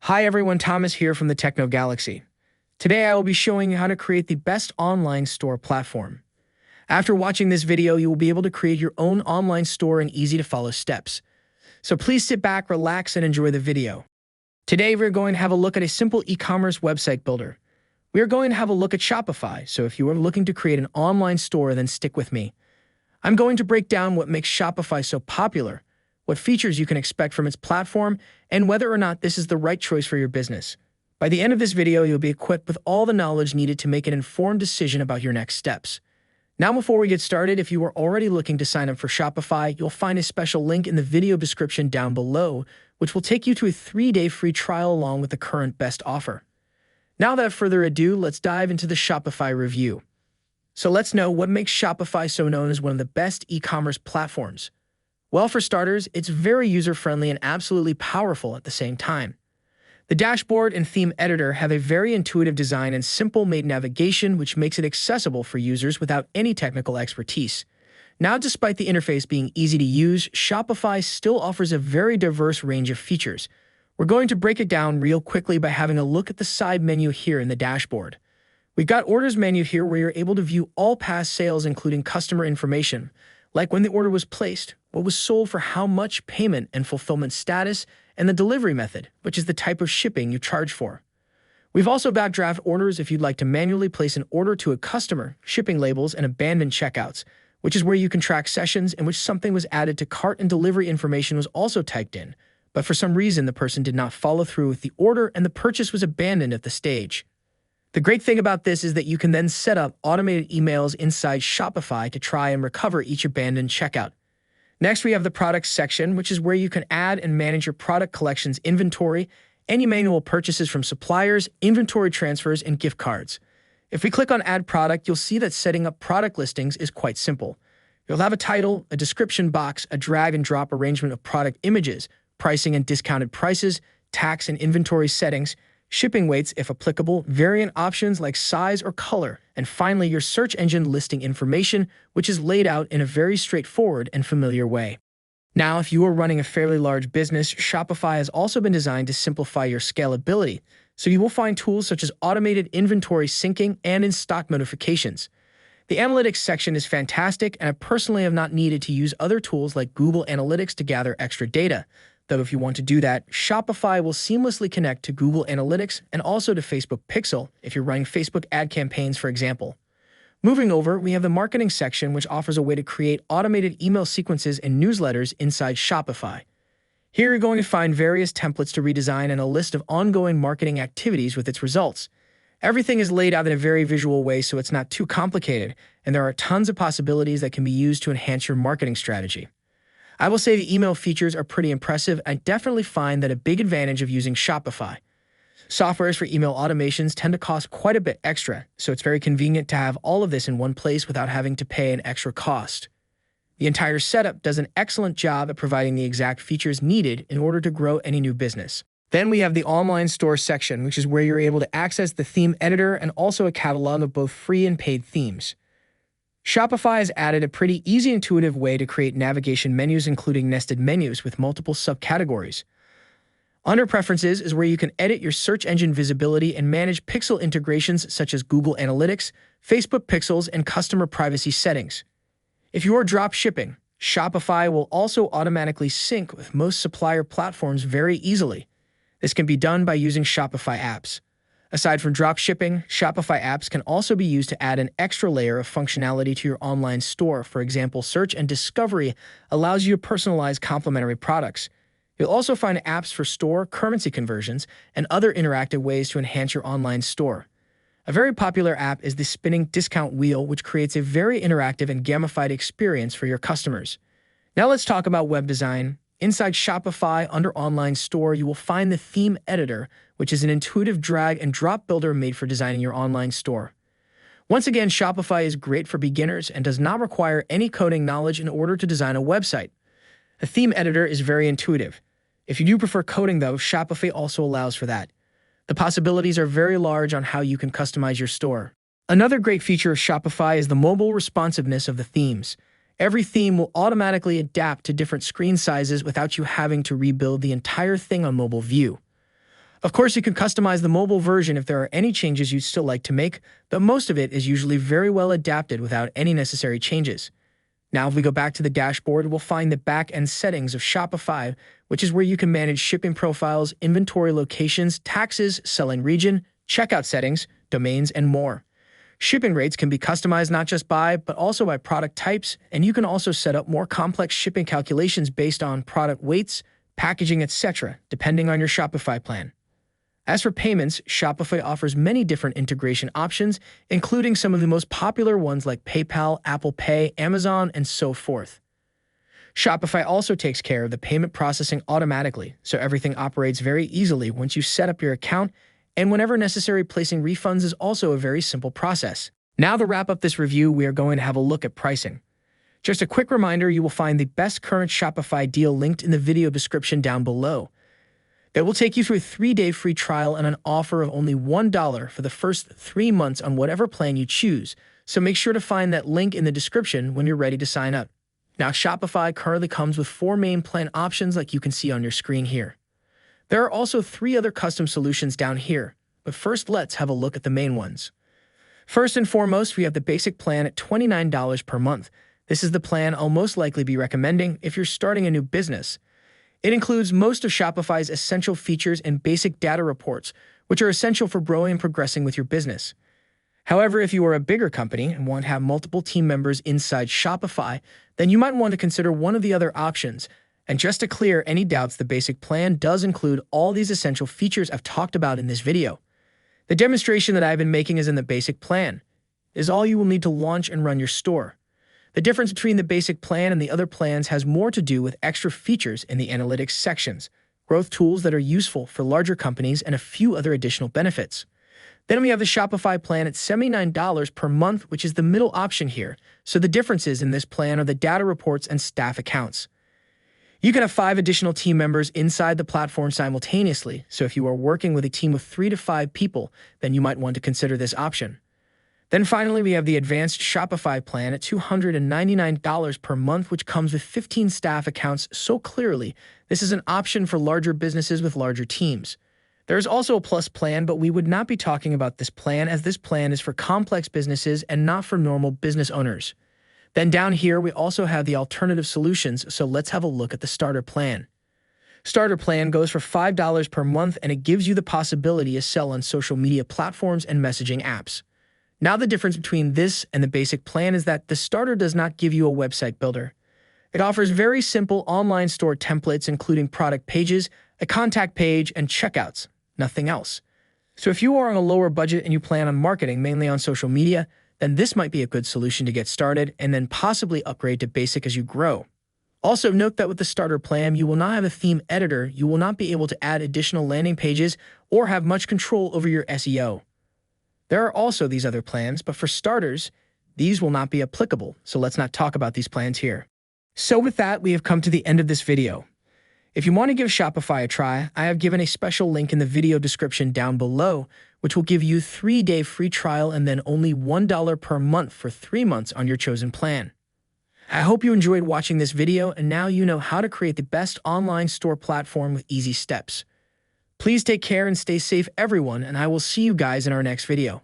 Hi everyone, Thomas here from the Techno Galaxy. Today I will be showing you how to create the best online store platform. After watching this video, you will be able to create your own online store in easy-to-follow steps. So please sit back, relax, and enjoy the video. Today we're going to have a look at a simple e-commerce website builder. We are going to have a look at Shopify, so if you are looking to create an online store, then stick with me. I'm going to break down what makes Shopify so popular, what features you can expect from its platform, and whether or not this is the right choice for your business. By the end of this video, you'll be equipped with all the knowledge needed to make an informed decision about your next steps. Now, before we get started, if you are already looking to sign up for Shopify, you'll find a special link in the video description down below, which will take you to a 3-day free trial along with the current best offer. Now, without further ado, let's dive into the Shopify review. So let's know what makes Shopify so known as one of the best e-commerce platforms. Well, for starters, it's very user-friendly and absolutely powerful at the same time. The dashboard and theme editor have a very intuitive design and simple-made navigation, which makes it accessible for users without any technical expertise. Now, despite the interface being easy to use, Shopify still offers a very diverse range of features. We're going to break it down real quickly by having a look at the side menu here in the dashboard. We've got Orders menu here where you're able to view all past sales, including customer information, like when the order was placed, what was sold for how much, payment and fulfillment status, and the delivery method, which is the type of shipping you charge for. We've also backdraft orders if you'd like to manually place an order to a customer, shipping labels, and abandoned checkouts, which is where you can track sessions in which something was added to cart and delivery information was also typed in, but for some reason the person did not follow through with the order and the purchase was abandoned at the stage. The great thing about this is that you can then set up automated emails inside Shopify to try and recover each abandoned checkout. Next, we have the products section, which is where you can add and manage your product collections inventory, any manual purchases from suppliers, inventory transfers, and gift cards. If we click on Add Product, you'll see that setting up product listings is quite simple. You'll have a title, a description box, a drag and drop arrangement of product images, pricing and discounted prices, tax and inventory settings, shipping weights if applicable, variant options like size or color, and finally your search engine listing information, which is laid out in a very straightforward and familiar way. Now, if you are running a fairly large business, Shopify has also been designed to simplify your scalability, so you will find tools such as automated inventory syncing and in-stock notifications. The analytics section is fantastic, and I personally have not needed to use other tools like Google Analytics to gather extra data. Though if you want to do that, Shopify will seamlessly connect to Google Analytics and also to Facebook Pixel if you're running Facebook ad campaigns, for example. Moving over, we have the marketing section, which offers a way to create automated email sequences and newsletters inside Shopify. Here you're going to find various templates to redesign and a list of ongoing marketing activities with its results. Everything is laid out in a very visual way, so it's not too complicated, and there are tons of possibilities that can be used to enhance your marketing strategy. I will say the email features are pretty impressive. I definitely find that a big advantage of using Shopify. Softwares for email automations tend to cost quite a bit extra, so it's very convenient to have all of this in one place without having to pay an extra cost. The entire setup does an excellent job at providing the exact features needed in order to grow any new business. Then we have the online store section, which is where you're able to access the theme editor and also a catalog of both free and paid themes. Shopify has added a pretty easy, intuitive way to create navigation menus, including nested menus with multiple subcategories. Under Preferences is where you can edit your search engine visibility and manage pixel integrations such as Google Analytics, Facebook Pixels, and customer privacy settings. If you are drop shipping, Shopify will also automatically sync with most supplier platforms very easily. This can be done by using Shopify apps. Aside from drop shipping, Shopify apps can also be used to add an extra layer of functionality to your online store. For example, Search and Discovery allows you to personalize complementary products. You'll also find apps for store, currency conversions, and other interactive ways to enhance your online store. A very popular app is the spinning discount wheel, which creates a very interactive and gamified experience for your customers. Now let's talk about web design. Inside Shopify, under Online Store, you will find the Theme Editor, which is an intuitive drag and drop builder made for designing your online store. Once again, Shopify is great for beginners and does not require any coding knowledge in order to design a website. The Theme Editor is very intuitive. If you do prefer coding, though, Shopify also allows for that. The possibilities are very large on how you can customize your store. Another great feature of Shopify is the mobile responsiveness of the themes. Every theme will automatically adapt to different screen sizes without you having to rebuild the entire thing on mobile view. Of course, you can customize the mobile version if there are any changes you'd still like to make, but most of it is usually very well adapted without any necessary changes. Now, if we go back to the dashboard, we'll find the back-end settings of Shopify, which is where you can manage shipping profiles, inventory locations, taxes, selling region, checkout settings, domains, and more. Shipping rates can be customized not just by, but also by product types, and you can also set up more complex shipping calculations based on product weights, packaging, etc., depending on your Shopify plan. As for payments, Shopify offers many different integration options, including some of the most popular ones like PayPal, Apple Pay, Amazon, and so forth. Shopify also takes care of the payment processing automatically, so everything operates very easily once you set up your account, and whenever necessary, placing refunds is also a very simple process. Now to wrap up this review, we are going to have a look at pricing. Just a quick reminder, you will find the best current Shopify deal linked in the video description down below. It will take you through a 3-day free trial and an offer of only $1 for the first 3 months on whatever plan you choose, so make sure to find that link in the description when you're ready to sign up. Now, Shopify currently comes with 4 main plan options like you can see on your screen here. There are also 3 other custom solutions down here, but first let's have a look at the main ones. First and foremost, we have the basic plan at $29 per month. This is the plan I'll most likely be recommending if you're starting a new business. It includes most of Shopify's essential features and basic data reports, which are essential for growing and progressing with your business. However, if you are a bigger company and want to have multiple team members inside Shopify, then you might want to consider one of the other options. And just to clear any doubts, the basic plan does include all these essential features I've talked about in this video. The demonstration that I've been making is in the basic plan. It is all you will need to launch and run your store. The difference between the basic plan and the other plans has more to do with extra features in the analytics sections, growth tools that are useful for larger companies, and a few other additional benefits. Then we have the Shopify plan at $79 per month, which is the middle option here, so the differences in this plan are the data reports and staff accounts. You can have 5 additional team members inside the platform simultaneously, so if you are working with a team of 3 to 5 people, then you might want to consider this option. Then finally, we have the advanced Shopify plan at $299 per month, which comes with 15 staff accounts. So clearly, this is an option for larger businesses with larger teams. There is also a plus plan, but we would not be talking about this plan as this plan is for complex businesses and not for normal business owners. Then down here, we also have the alternative solutions, so let's have a look at the starter plan. Starter plan goes for $5 per month, and it gives you the possibility to sell on social media platforms and messaging apps. Now, the difference between this and the basic plan is that the starter does not give you a website builder. It offers very simple online store templates, including product pages, a contact page, and checkouts, nothing else. So if you are on a lower budget and you plan on marketing mainly on social media, then this might be a good solution to get started and then possibly upgrade to basic as you grow. Also, note that with the starter plan, you will not have a theme editor, you will not be able to add additional landing pages or have much control over your SEO. There are also these other plans, but for starters, these will not be applicable, so let's not talk about these plans here. So with that, we have come to the end of this video. If you want to give Shopify a try, I have given a special link in the video description down below, which will give you a 3-day free trial and then only $1 per month for 3 months on your chosen plan. I hope you enjoyed watching this video, and now you know how to create the best online store platform with easy steps. Please take care and stay safe, everyone, and I will see you guys in our next video.